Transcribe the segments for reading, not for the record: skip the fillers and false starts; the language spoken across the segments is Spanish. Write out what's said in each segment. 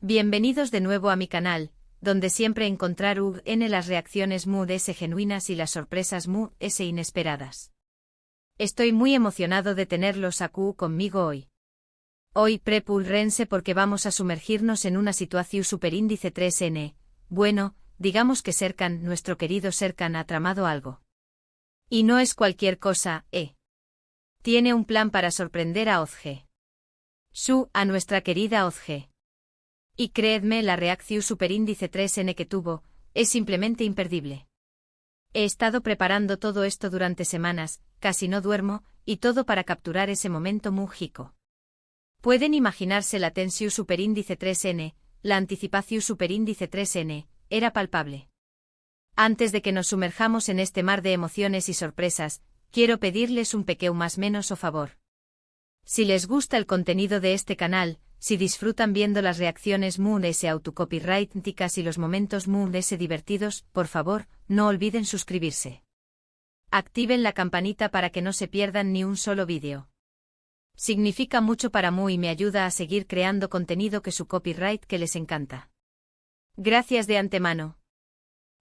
Bienvenidos de nuevo a mi canal, donde siempre encontrar las reacciones genuinas y las sorpresas inesperadas. Estoy muy emocionado de tenerlos aquí conmigo hoy. Hoy prepúrense porque vamos a sumergirnos en una situación superíndice 3n. Bueno, digamos que Serkan, nuestro querido Serkan, ha tramado algo. Y no es cualquier cosa, Tiene un plan para sorprender a Ozge. A nuestra querida Ozge. Y creedme, la reacción superíndice 3n que tuvo, es simplemente imperdible. He estado preparando todo esto durante semanas, casi no duermo, y todo para capturar ese momento mágico. Pueden imaginarse la tensión superíndice 3n, la anticipación superíndice 3n, era palpable. Antes de que nos sumerjamos en este mar de emociones y sorpresas, quiero pedirles un pequeño más menos o favor. Si les gusta el contenido de este canal, si disfrutan viendo las reacciones autocopyrightnicas y los momentos divertidos, por favor, no olviden suscribirse. Activen la campanita para que no se pierdan ni un solo vídeo. Significa mucho para mí y me ayuda a seguir creando contenido que su copyright que les encanta. Gracias de antemano.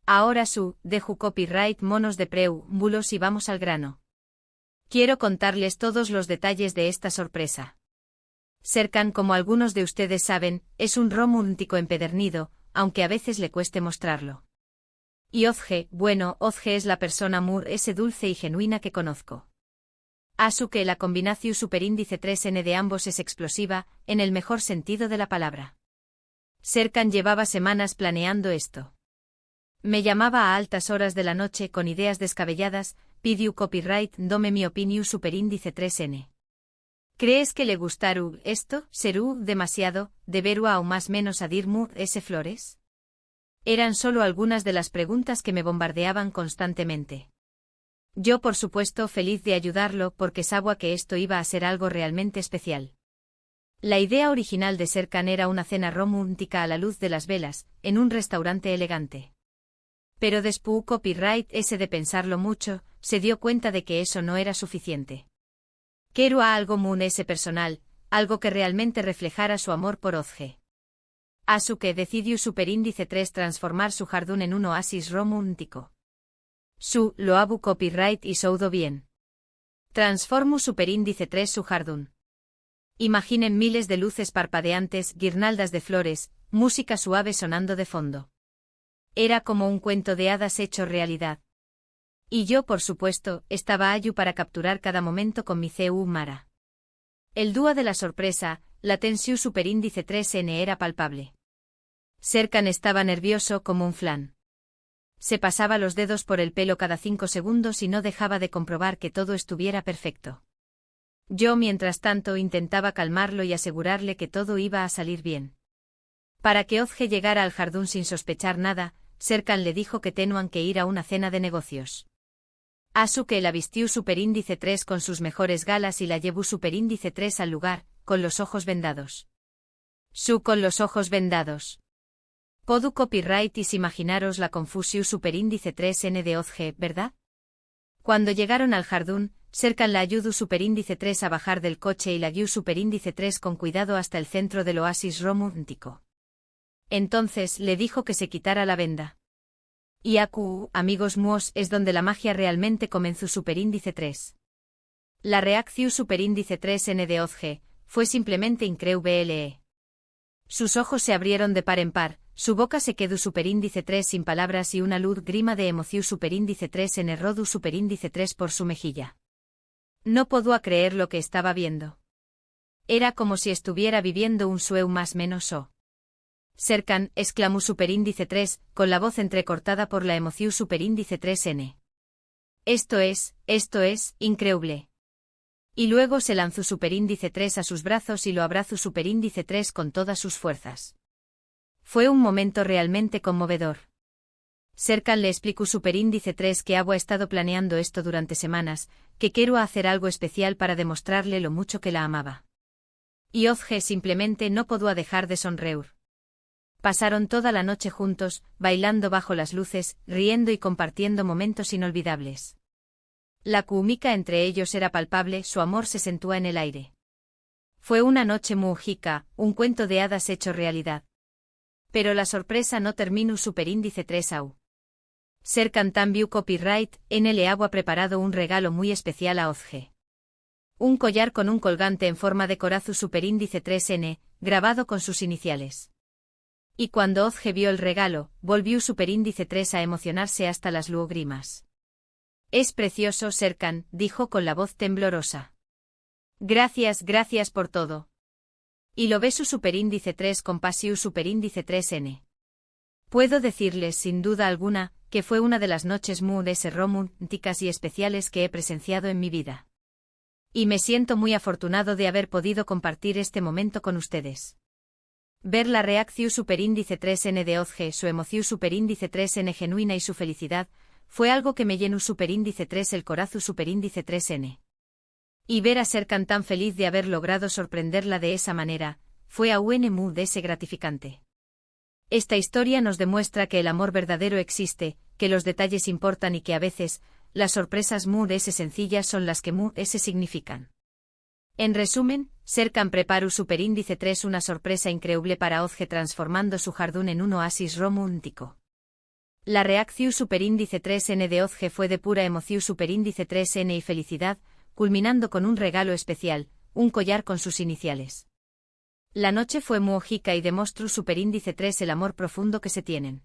Ahora dejo copyright monos de preámbulos y vamos al grano. Quiero contarles todos los detalles de esta sorpresa. Serkan, como algunos de ustedes saben, es un romántico empedernido, aunque a veces le cueste mostrarlo. Y Ozge, bueno, Ozge es la persona dulce y genuina que conozco. Que la combinación superíndice 3n de ambos es explosiva, en el mejor sentido de la palabra. Serkan llevaba semanas planeando esto. Me llamaba a altas horas de la noche con ideas descabelladas, pidió copyright, dome mi opinión superíndice 3n. ¿Crees que le gustaru esto, serú demasiado, deberu o más menos a dirmu ese flores? Eran solo algunas de las preguntas que me bombardeaban constantemente. Yo por supuesto feliz de ayudarlo porque sabía que esto iba a ser algo realmente especial. La idea original de Serkan era una cena romántica a la luz de las velas, en un restaurante elegante. Pero después copyright ese de pensarlo mucho, se dio cuenta de que eso no era suficiente. Quiero algo ese personal, algo que realmente reflejara su amor por Ozge. Que decidió superíndice 3 transformar su jardín en un oasis romántico. Lo habu copyright y soudo bien. Transformo superíndice 3 su jardín. Imaginen miles de luces parpadeantes, guirnaldas de flores, música suave sonando de fondo. Era como un cuento de hadas hecho realidad. Y yo, por supuesto, estaba allí para capturar cada momento con mi Mara. El dúo de la sorpresa, la tensión superíndice 3n era palpable. Serkan estaba nervioso como un flan. Se pasaba los dedos por el pelo cada 5 segundos y no dejaba de comprobar que todo estuviera perfecto. Yo, mientras tanto, intentaba calmarlo y asegurarle que todo iba a salir bien. Para que Ozge llegara al jardín sin sospechar nada, Serkan le dijo que tenían que ir a una cena de negocios. Que la vistió superíndice 3 con sus mejores galas y la llevó superíndice 3 al lugar, con los ojos vendados. Con los ojos vendados. Podu copyright y imaginaros la confusión superíndice 3n de Ozge, ¿verdad? Cuando llegaron al jardín, Serkan la ayudó superíndice 3 a bajar del coche y la guió superíndice 3 con cuidado hasta el centro del oasis romántico. Entonces le dijo que se quitara la venda. Y amigos míos, es donde la magia realmente comenzó superíndice 3. La reacción superíndice 3n de Ozge fue simplemente increíble. Sus ojos se abrieron de par en par, su boca se quedó superíndice 3 sin palabras y una luz grima de emoción superíndice 3n rodó superíndice 3 por su mejilla. No podía creer lo que estaba viendo. Era como si estuviera viviendo un sueño más menos Serkan, exclamó superíndice 3, con la voz entrecortada por la emoción superíndice 3n. Esto es increíble. Y luego se lanzó superíndice 3 a sus brazos y lo abrazó superíndice 3 con todas sus fuerzas. Fue un momento realmente conmovedor. Serkan le explicó superíndice 3 que ha estado planeando esto durante semanas, que quiero hacer algo especial para demostrarle lo mucho que la amaba. Y Ozge simplemente no podía dejar de sonreír. Pasaron toda la noche juntos, bailando bajo las luces, riendo y compartiendo momentos inolvidables. La química entre ellos era palpable, su amor se sentía en el aire. Fue una noche mágica, un cuento de hadas hecho realidad. Pero la sorpresa no terminó superíndice 3 au. Serkan Tan View Copyright NL ha preparado un regalo muy especial a Ozge. Un collar con un colgante en forma de corazu superíndice 3N, grabado con sus iniciales. Y cuando Ozge vio el regalo, volvió superíndice 3 a emocionarse hasta las lágrimas. Es precioso, Serkan, dijo con la voz temblorosa. Gracias por todo. Y lo ve su superíndice 3 con pasiu superíndice 3N. Puedo decirles sin duda alguna, que fue una de las noches muy románticas y especiales que he presenciado en mi vida. Y me siento muy afortunado de haber podido compartir este momento con ustedes. Ver la reacción superíndice 3N de Ozge, su emoción superíndice 3N genuina y su felicidad, fue algo que me llenó superíndice 3 el corazón superíndice 3N. Y ver a Serkan tan feliz de haber logrado sorprenderla de esa manera, fue aún muy gratificante. Esta historia nos demuestra que el amor verdadero existe, que los detalles importan y que a veces, las sorpresas muy sencillas son las que muy significan. En resumen, Serkan preparó superíndice 3 una sorpresa increíble para Ozge transformando su jardín en un oasis romántico. La reacción superíndice 3N de Ozge fue de pura emoción superíndice 3N y felicidad, culminando con un regalo especial, un collar con sus iniciales. La noche fue muy mágica y demostró superíndice 3 el amor profundo que se tienen.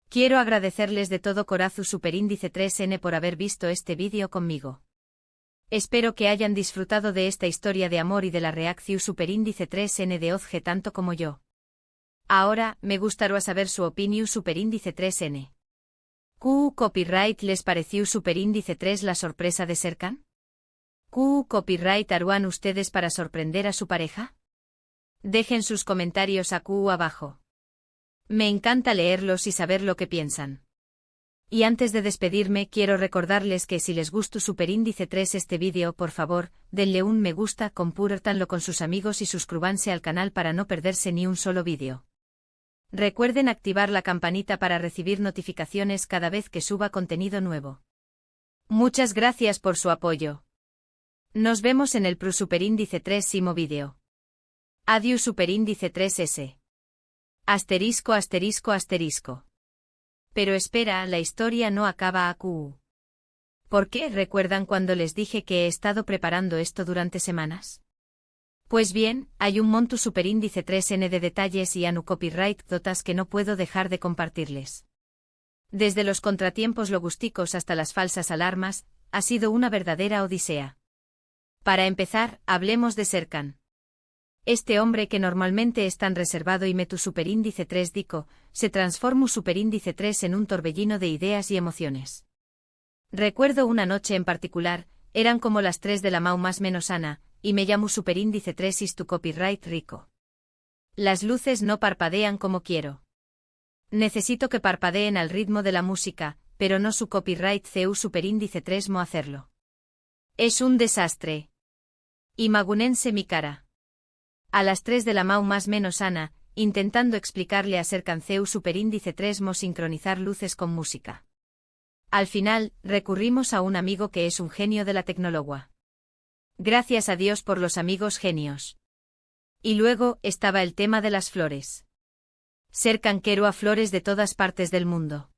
Quiero agradecerles de todo corazón superíndice 3N por haber visto este vídeo conmigo. Espero que hayan disfrutado de esta historia de amor y de la reacción superíndice 3N de Ozge tanto como yo. Ahora, me gustaría saber su opinión superíndice 3N. ¿Qué copyright les pareció superíndice 3 la sorpresa de Serkan? ¿Qué copyright harán ustedes para sorprender a su pareja? Dejen sus comentarios aquí abajo. Me encanta leerlos y saber lo que piensan. Y antes de despedirme quiero recordarles que si les gustó superíndice 3 este vídeo por favor, denle un me gusta, compártanlo con sus amigos y suscríbanse al canal para no perderse ni un solo vídeo. Recuerden activar la campanita para recibir notificaciones cada vez que suba contenido nuevo. Muchas gracias por su apoyo. Nos vemos en el superíndice 3 vídeo. Adiós superíndice 3S. Asterisco asterisco asterisco. Pero espera, la historia no acaba aquí. ¿Por qué recuerdan cuando les dije que he estado preparando esto durante semanas? Pues bien, hay un monto superíndice 3N de detalles y anu copyright dotas que no puedo dejar de compartirles. Desde los contratiempos logísticos hasta las falsas alarmas, ha sido una verdadera odisea. Para empezar, hablemos de Serkan. Este hombre que normalmente es tan reservado y metu superíndice 3 dico, se transformó superíndice 3 en un torbellino de ideas y emociones. Recuerdo una noche en particular, eran como las 3 de la mau más menos ana, y me llamo superíndice 3 is tu copyright rico. Las luces no parpadean como quiero. Necesito que parpadeen al ritmo de la música, pero no su copyright CU superíndice 3 mo hacerlo. Es un desastre. Imagúnense mi cara. A las 3 de la mau más menos ana, intentando explicarle a Serkan CU superíndice 3 mo sincronizar luces con música. Al final, recurrimos a un amigo que es un genio de la tecnología. Gracias a Dios por los amigos genios. Y luego, estaba el tema de las flores. Serkan quiero a flores de todas partes del mundo.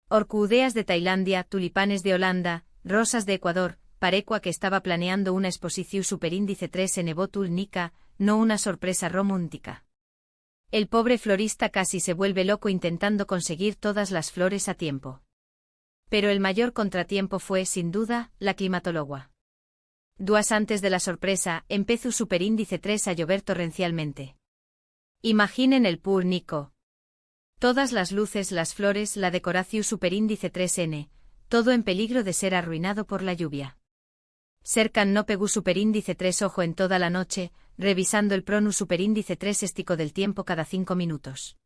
Orquídeas de Tailandia, tulipanes de Holanda, rosas de Ecuador, parecua que estaba planeando una exposición superíndice 3 en Ebotul Nica, no una sorpresa romántica. El pobre florista casi se vuelve loco intentando conseguir todas las flores a tiempo. Pero el mayor contratiempo fue, sin duda, la climatología. Días antes de la sorpresa, empezó superíndice 3 a llover torrencialmente. Imaginen el pur Nico. Todas las luces, las flores, la decoración superíndice 3N, todo en peligro de ser arruinado por la lluvia. Serkan no pegó superíndice 3 ojo en toda la noche, revisando el pronu superíndice 3 estico del tiempo cada 5 minutos.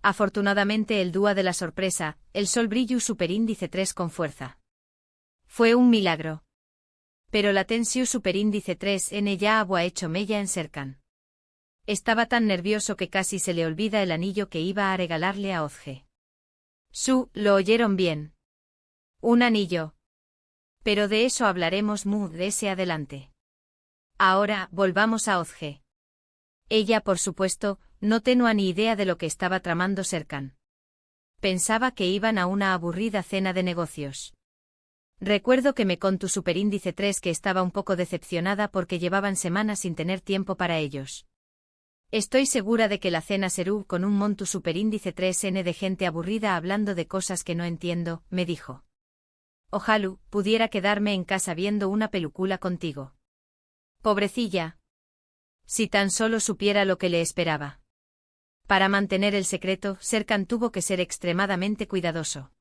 Afortunadamente el día de la sorpresa, el sol brilló superíndice 3 con fuerza. Fue un milagro. Pero la tensión superíndice 3N ya había hecho mella en Serkan. Estaba tan nervioso que casi se le olvida el anillo que iba a regalarle a Ozge. Lo oyeron bien. Un anillo. Pero de eso hablaremos muy de ese adelante. Ahora, volvamos a Ozge. Ella, por supuesto, no tenía ni idea de lo que estaba tramando Serkan. Pensaba que iban a una aburrida cena de negocios. Recuerdo que me contó Superíndice 3 que estaba un poco decepcionada porque llevaban semanas sin tener tiempo para ellos. Estoy segura de que la cena será con un montu Superíndice 3N de gente aburrida hablando de cosas que no entiendo, me dijo. Ojalá pudiera quedarme en casa viendo una película contigo. Pobrecilla. Si tan solo supiera lo que le esperaba. Para mantener el secreto, Serkan tuvo que ser extremadamente cuidadoso.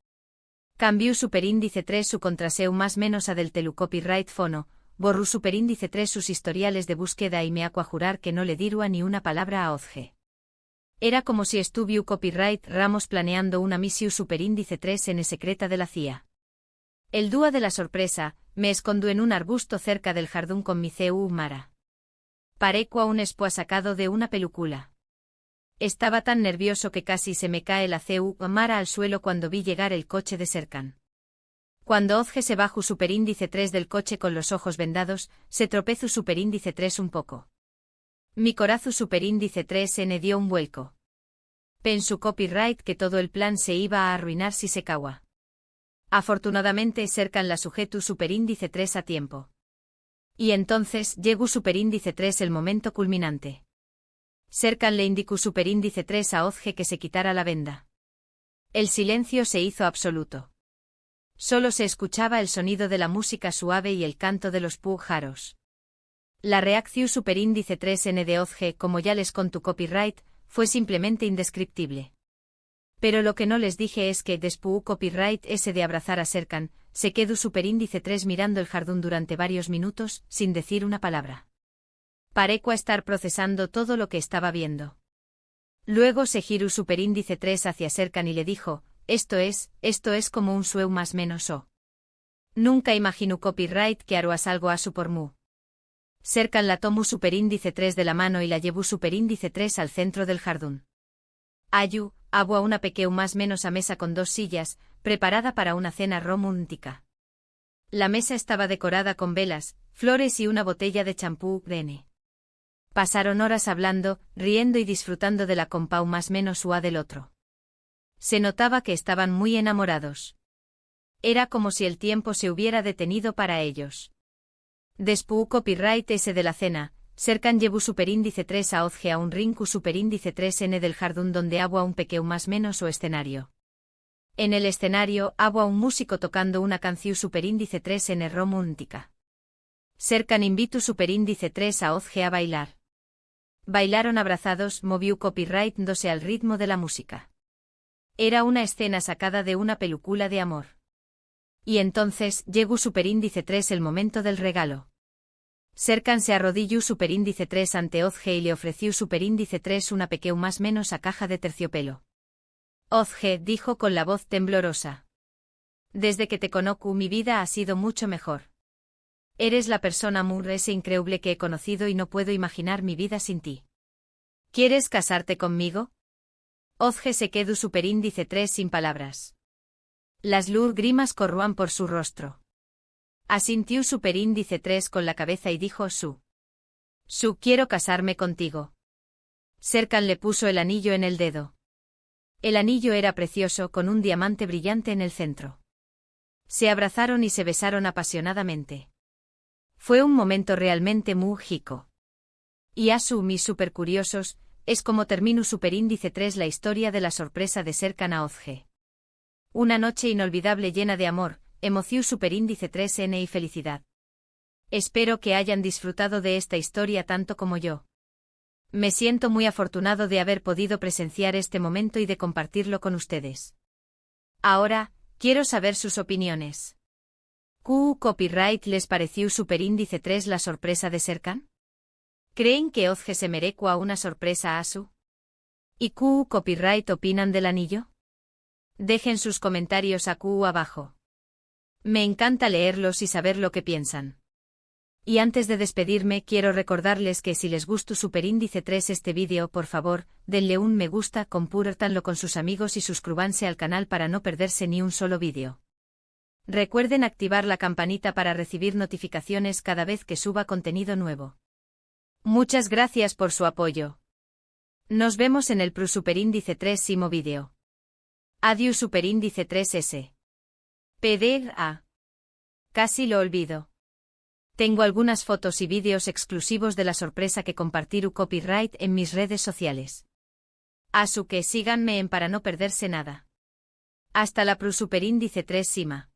Cambió Superíndice 3 su contraseu más menos a del telu copyright fono, borró Superíndice 3 sus historiales de búsqueda y me acuá jurar que no le dirua ni una palabra a Ozge. Era como si estuviu copyright Ramos planeando una misión Superíndice 3N secreta de la CIA. El día de la sorpresa, me escondú en un arbusto cerca del jardín con mi ceu Mara. Pareco a un espoa sacado de una película. Estaba tan nervioso que casi se me cae la ceu Mara al suelo cuando vi llegar el coche de Serkan. Cuando Ozge se bajó Superíndice 3 del coche con los ojos vendados, se tropezó Superíndice 3 un poco. Mi corazón Superíndice 3N dio un vuelco. Pensó copyright que todo el plan se iba a arruinar si se cagua. Afortunadamente Serkan la sujetó Superíndice 3 a tiempo. Y entonces llegó Superíndice 3 el momento culminante. Serkan le indicó Superíndice 3 a Ozge que se quitara la venda. El silencio se hizo absoluto. Solo se escuchaba el sonido de la música suave y el canto de los pájaros. La reacción Superíndice 3N de Ozge, como ya les contó copyright, fue simplemente indescriptible. Pero lo que no les dije es que después copyright ese de abrazar a Serkan, se quedó Superíndice 3 mirando el jardín durante varios minutos, sin decir una palabra. Pareco a estar procesando todo lo que estaba viendo. Luego se giró Superíndice 3 hacia Serkan y le dijo, esto es como un sueño más menos o. Nunca imaginó copyright que haruas algo a su por mu. Serkan la tomó Superíndice 3 de la mano y la llevó Superíndice 3 al centro del jardín. Ayu, había una pequeña más menos a mesa con 2 sillas, preparada para una cena romántica. La mesa estaba decorada con velas, flores y una botella de champú Grene. Pasaron horas hablando, riendo y disfrutando de la compau más menos ua del otro. Se notaba que estaban muy enamorados. Era como si el tiempo se hubiera detenido para ellos. Después copyright ese de la cena, Serkan llevó Superíndice 3 a Ozge a un rinku Superíndice 3N del jardín donde había un pequeño más menos o escenario. En el escenario había un músico tocando una canción Superíndice 3N romántica. Serkan invitó Superíndice 3 a Ozge a bailar. Bailaron abrazados, movió copyright dándose al ritmo de la música. Era una escena sacada de una película de amor. Y entonces llegó Superíndice 3 el momento del regalo. Serkan se arrodilló Superíndice 3 ante Ozge y le ofreció Superíndice 3 una pequeña más menos a caja de terciopelo. Ozge dijo con la voz temblorosa. Desde que te conozco mi vida ha sido mucho mejor. Eres la persona más increíble que he conocido y no puedo imaginar mi vida sin ti. ¿Quieres casarte conmigo? Ozge se quedó Superíndice 3 sin palabras. Las lágrimas corrían por su rostro. Asintió Superíndice 3 con la cabeza y dijo quiero casarme contigo. Serkan le puso el anillo en el dedo. El anillo era precioso con un diamante brillante en el centro. Se abrazaron y se besaron apasionadamente. Fue un momento realmente mágico. Y mis supercuriosos, es como terminó Superíndice 3 la historia de la sorpresa de Serkan a Ozge. Una noche inolvidable llena de amor, emoción Superíndice 3N y felicidad. Espero que hayan disfrutado de esta historia tanto como yo. Me siento muy afortunado de haber podido presenciar este momento y de compartirlo con ustedes. Ahora, quiero saber sus opiniones. ¿Copyright les pareció Superíndice 3 la sorpresa de Serkan? ¿Creen que Ozge se merece una sorpresa a su? ¿Y copyright opinan del anillo? Dejen sus comentarios abajo. Me encanta leerlos y saber lo que piensan. Y antes de despedirme quiero recordarles que si les gustó Superíndice 3 este vídeo por favor, denle un me gusta, compártanlo con sus amigos y suscríbanse al canal para no perderse ni un solo vídeo. Recuerden activar la campanita para recibir notificaciones cada vez que suba contenido nuevo. Muchas gracias por su apoyo. Nos vemos en el Pro Superíndice 3 Simo Video. Adiós Superíndice 3S. PDA. Casi lo olvido. Tengo algunas fotos y vídeos exclusivos de la sorpresa que compartir copyright en mis redes sociales. Así que síganme para no perderse nada. Hasta la Pro Superíndice 3 Sima.